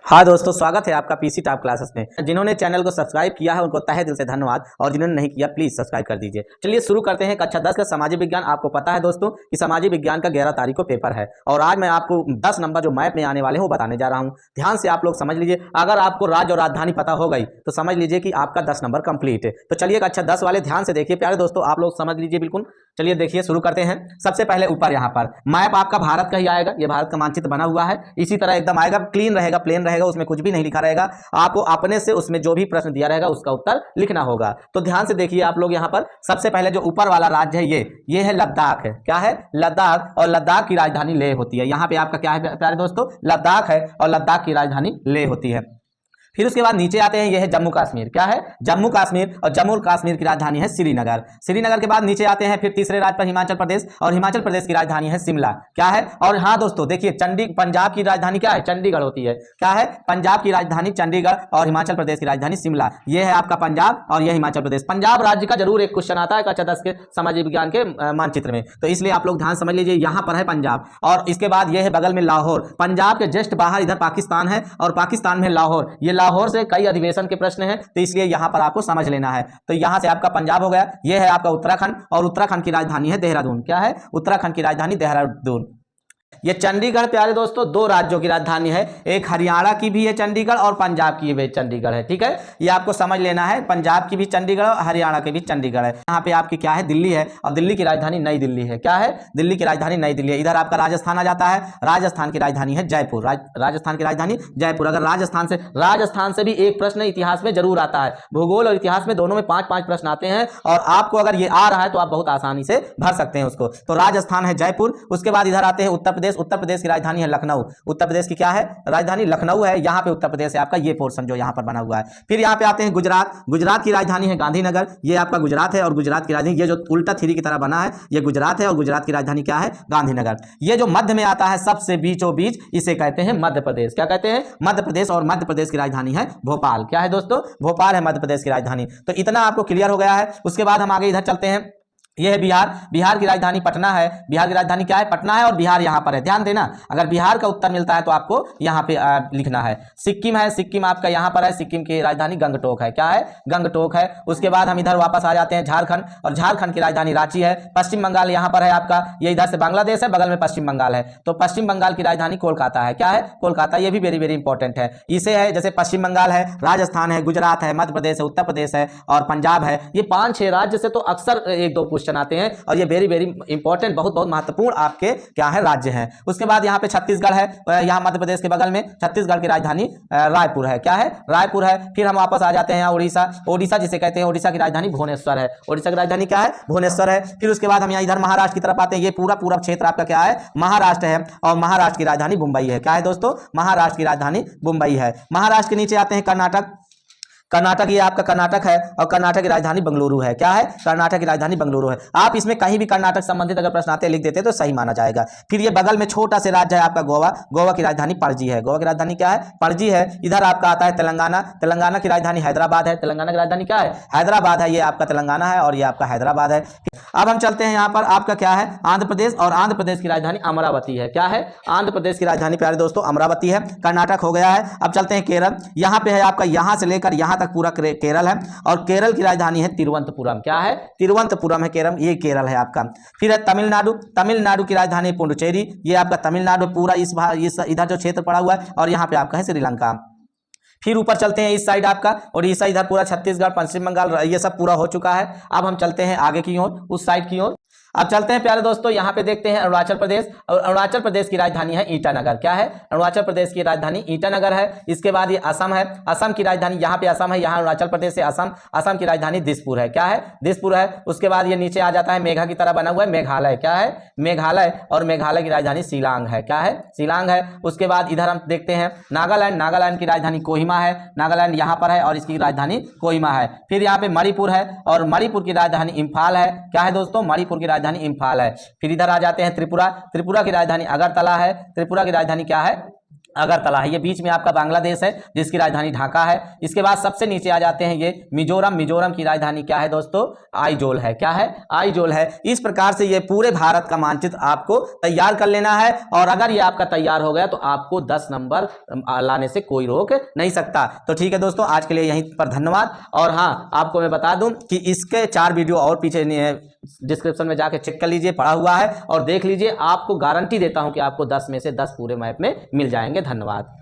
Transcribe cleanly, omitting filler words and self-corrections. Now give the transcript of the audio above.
हाँ दोस्तों, स्वागत है आपका पीसी टॉप क्लासेस में। जिन्होंने चैनल को सब्सक्राइब किया है उनको तहे दिल से धन्यवाद, और जिन्होंने नहीं किया प्लीज सब्सक्राइब कर दीजिए। चलिए शुरू करते हैं कक्षा 10 का सामाजिक विज्ञान। आपको पता है दोस्तों कि सामाजिक विज्ञान का 11 तारीख को पेपर है, और आज मैं आपको 10 नंबर जो मैप में आने वाले हैं वो बताने जा रहा हूँ। ध्यान से आप लोग समझ लीजिए। अगर आपको राज्य और राजधानी पता हो गई तो समझ लीजिए कि आपका 10 नंबर कंप्लीट है। तो चलिए कक्षा 10 वाले ध्यान से देखिए प्यारे दोस्तों, आप लोग समझ लीजिए बिल्कुल। चलिए देखिए शुरू करते हैं। सबसे पहले ऊपर यहाँ पर मैप आपका भारत का ही आएगा। ये भारत का मानचित्र बना हुआ है, इसी तरह एकदम आएगा, क्लीन रहेगा, प्लेन रहेगा, उसमें कुछ भी नहीं लिखा रहेगा। आपको अपने से उसमें जो भी प्रश्न दिया रहेगा उसका उत्तर लिखना होगा। तो ध्यान से देखिए आप लोग यहाँ पर। सबसे पहले जो ऊपर वाला राज्य है ये है लद्दाख है। क्या है? लद्दाख। और लद्दाख की राजधानी लेह होती है। यहाँ पे आपका क्या है प्यारे दोस्तों? लद्दाख है, और लद्दाख की राजधानी लेह होती है। फिर उसके बाद नीचे आते हैं, यह है जम्मू कश्मीर। क्या है? जम्मू कश्मीर। और जम्मू कश्मीर की राजधानी है श्रीनगर। श्रीनगर के बाद नीचे आते हैं फिर तीसरे राज्य पर हिमाचल प्रदेश, और हिमाचल प्रदेश की राजधानी है शिमला। क्या है? और हाँ दोस्तों देखिए, पंजाब की राजधानी क्या है? चंडीगढ़ होती है। क्या है? पंजाब की राजधानी चंडीगढ़, और हिमाचल प्रदेश की राजधानी शिमला। यह है आपका पंजाब और यह हिमाचल प्रदेश। पंजाब राज्य का जरूर एक क्वेश्चन आता है कक्षा 10 के सामाजिक विज्ञान के मानचित्र में, तो इसलिए आप लोग ध्यान समझ लीजिए। यहाँ पर है पंजाब, और इसके बाद यह है बगल में लाहौर। पंजाब के जस्ट बाहर इधर पाकिस्तान है, और पाकिस्तान में लाहौर। ये लाहौर से कई अधिवेशन के प्रश्न हैं, तो इसलिए यहां पर आपको समझ लेना है। तो यहां से आपका पंजाब हो गया। यह है आपका उत्तराखंड, और उत्तराखंड की राजधानी है देहरादून। क्या है? उत्तराखंड की राजधानी देहरादून। ये चंडीगढ़ प्यारे दोस्तों दो राज्यों की राजधानी है, एक हरियाणा की भी है चंडीगढ़, और पंजाब की भी चंडीगढ़ है। ठीक है, ये आपको समझ लेना है। पंजाब की भी चंडीगढ़ और हरियाणा की भी चंडीगढ़ है। यहाँ पे आपकी क्या है? दिल्ली है, और दिल्ली की राजधानी नई दिल्ली है। क्या है? दिल्ली की राजधानी नई दिल्ली है। इधर आपका राजस्थान आ जाता है। राजस्थान की राजधानी है जयपुर। राजस्थान की राजधानी जयपुर। अगर राजस्थान से भी एक प्रश्न इतिहास में जरूर आता है। भूगोल और इतिहास में दोनों में 5-5 प्रश्न आते हैं, और आपको अगर ये आ रहा है तो आप बहुत आसानी से भर सकते हैं उसको। तो राजस्थान है जयपुर। उसके बाद इधर आते हैं उत्तर प्रदेश। उत्तर प्रदेश की राजधानी है लखनऊ। उत्तर प्रदेश की क्या है? राजधानी लखनऊ है। यहाँ पे उत्तर प्रदेश है आपका, ये पोर्शन जो यहाँ पर बना हुआ है। फिर यहाँ पे आते हैं गुजरात। गुजरात की राजधानी है गांधीनगर। ये आपका गुजरात है, और गुजरात की राजधानी ये जो उल्टा थ्री की तरह बना है ये गुजरात है, और गुजरात की राजधानी क्या है? गांधीनगर। ये जो मध्य में आता है सबसे बीचों बीच, इसे कहते हैं मध्य प्रदेश। क्या कहते हैं? मध्य प्रदेश। और मध्य प्रदेश की राजधानी है भोपाल। क्या है दोस्तों? भोपाल है मध्य प्रदेश की राजधानी। तो इतना आपको क्लियर हो गया है। उसके बाद हम आगे इधर चलते हैं। यह है बिहार। बिहार की राजधानी पटना है। बिहार की राजधानी क्या है? पटना है, और बिहार यहाँ पर है। ध्यान देना, अगर बिहार का उत्तर मिलता है तो आपको यहाँ पे लिखना है। सिक्किम है। सिक्किम आपका यहाँ पर है। सिक्किम की राजधानी गंगटोक है। क्या है? गंगटोक है। उसके बाद हम इधर वापस आ जाते हैं झारखंड, और झारखंड की राजधानी रांची है। पश्चिम बंगाल यहाँ पर है आपका। ये इधर से बांग्लादेश है, बगल में पश्चिम बंगाल है। तो पश्चिम बंगाल की राजधानी कोलकाता है। क्या है? कोलकाता। ये भी वेरी वेरी इंपॉर्टेंट है। इसे है जैसे पश्चिम बंगाल है, राजस्थान है, गुजरात है, मध्य प्रदेश है, उत्तर प्रदेश है, और पंजाब है। ये 5-6 राज्य से तो अक्सर 1-2 क्वेश्चन आते हैं, और ये वेरी वेरी इंपॉर्टेंट, बहुत बहुत महत्वपूर्ण आपके क्या है? राज्य हैं। उसके बाद यहाँ पे छत्तीसगढ़ है। यहाँ मध्य प्रदेश के बगल में छत्तीसगढ़ की राजधानी रायपुर है। क्या है? रायपुर है। फिर हम वापस आ जाते हैं यहाँ उड़ीसा। ओडिशा जिसे कहते हैं, ओडिशा की राजधानी भुवनेश्वर है। ओडिशा की राजधानी क्या है? भुवनेश्वर है। फिर उसके बाद हम यहाँ इधर महाराष्ट्र की तरफ आते हैं। ये पूरा पूरा क्षेत्र आपका क्या है? महाराष्ट्र है, और महाराष्ट्र की राजधानी मुंबई है। क्या है दोस्तों? महाराष्ट्र की राजधानी मुंबई है। महाराष्ट्र के नीचे आते हैं कर्नाटक। कर्नाटक, ये आपका कर्नाटक है, और कर्नाटक की राजधानी बेंगलुरु है। क्या है? कर्नाटक की राजधानी बेंगलुरु है। आप इसमें कहीं भी कर्नाटक संबंधित अगर प्रश्न आते लिख देते तो सही माना जाएगा। फिर ये बगल में छोटा से राज्य है आपका गोवा। गोवा की राजधानी पणजी है। गोवा की राजधानी क्या है? पणजी है। इधर आपका आता है तेलंगाना। तेलंगाना की राजधानी हैदराबाद है। तेलंगाना की राजधानी क्या है? हैदराबाद है। ये आपका तेलंगाना है, और ये आपका हैदराबाद है। अब हम चलते हैं यहाँ पर आपका क्या है? आंध्र प्रदेश। और आंध्र प्रदेश की राजधानी अमरावती है। क्या है? आंध्र प्रदेश की राजधानी प्यारे दोस्तों अमरावती है। कर्नाटक हो गया है। अब चलते हैं केरल। यहाँ पे है आपका, यहाँ से लेकर यहाँ तक पूरा केरल है, और केरल की राजधानी है तिरुवनंतपुरम। क्या है? तिरुवनंतपुरम है केरल, ये केरल है आपका। फिर है तमिलनाडु। तमिलनाडु की राजधानी पुडुचेरी। ये आपका तमिलनाडु पूरा इस इधर जो क्षेत्र पड़ा हुआ है, और यहाँ पे आपका है श्रीलंका। फिर ऊपर चलते हैं इस साइड आपका उड़ीसा, इधर पूरा छत्तीसगढ़, पश्चिम बंगाल, ये सब पूरा हो चुका है। अब हम चलते हैं आगे की ओर, उस साइड की ओर। अब चलते हैं प्यारे दोस्तों, यहाँ पे देखते हैं अरुणाचल प्रदेश। और अरुणाचल प्रदेश की राजधानी है ईटानगर। क्या है? अरुणाचल प्रदेश की राजधानी ईटानगर है। इसके बाद ये असम है। असम की राजधानी यहाँ पे असम है, यहाँ अरुणाचल प्रदेश से असम। असम की राजधानी दिसपुर है। क्या है? दिसपुर है। उसके बाद ये नीचे आ जाता है, मेघा की तरह बना हुआ है, मेघालय। क्या है? मेघालय। और मेघालय की राजधानी शिलांग है। क्या है? शिलांग है। उसके बाद इधर हम देखते हैं नागालैंड। नागालैंड की राजधानी कोहिमा है। नागालैंड यहाँ पर है, और इसकी राजधानी कोहिमा है। फिर यहाँ पे मणिपुर है, और मणिपुर की राजधानी इम्फाल है। क्या है दोस्तों? मणिपुर की राजधानी इम्फाल है। फिर इधर आ जाते हैं त्रिपुरा। त्रिपुरा की राजधानी अगरतला है। त्रिपुरा की राजधानी क्या है? अगरतला है। ये बीच में आपका बांग्लादेश है जिसकी राजधानी ढाका है। इसके बाद सबसे नीचे आ जाते हैं ये मिजोरम। मिजोरम की राजधानी क्या है दोस्तों? आइजोल है। क्या है? आइजोल है। इस प्रकार से ये पूरे भारत का मानचित्र आपको तैयार कर लेना है और अगर ये आपका तैयार हो गया तो आपको 10 नंबर लाने से कोई रोक नहीं सकता। तो ठीक है दोस्तों, आज के लिए यहीं पर धन्यवाद। और हाँ, आपको मैं बता दूं कि इसके 4 वीडियो और पीछे डिस्क्रिप्शन में जाके चेक कर लीजिए, पढ़ा हुआ है और देख लीजिए। आपको गारंटी देता हूं कि आपको 10 में से 10 पूरे मैप में मिल जाएंगे। धन्यवाद।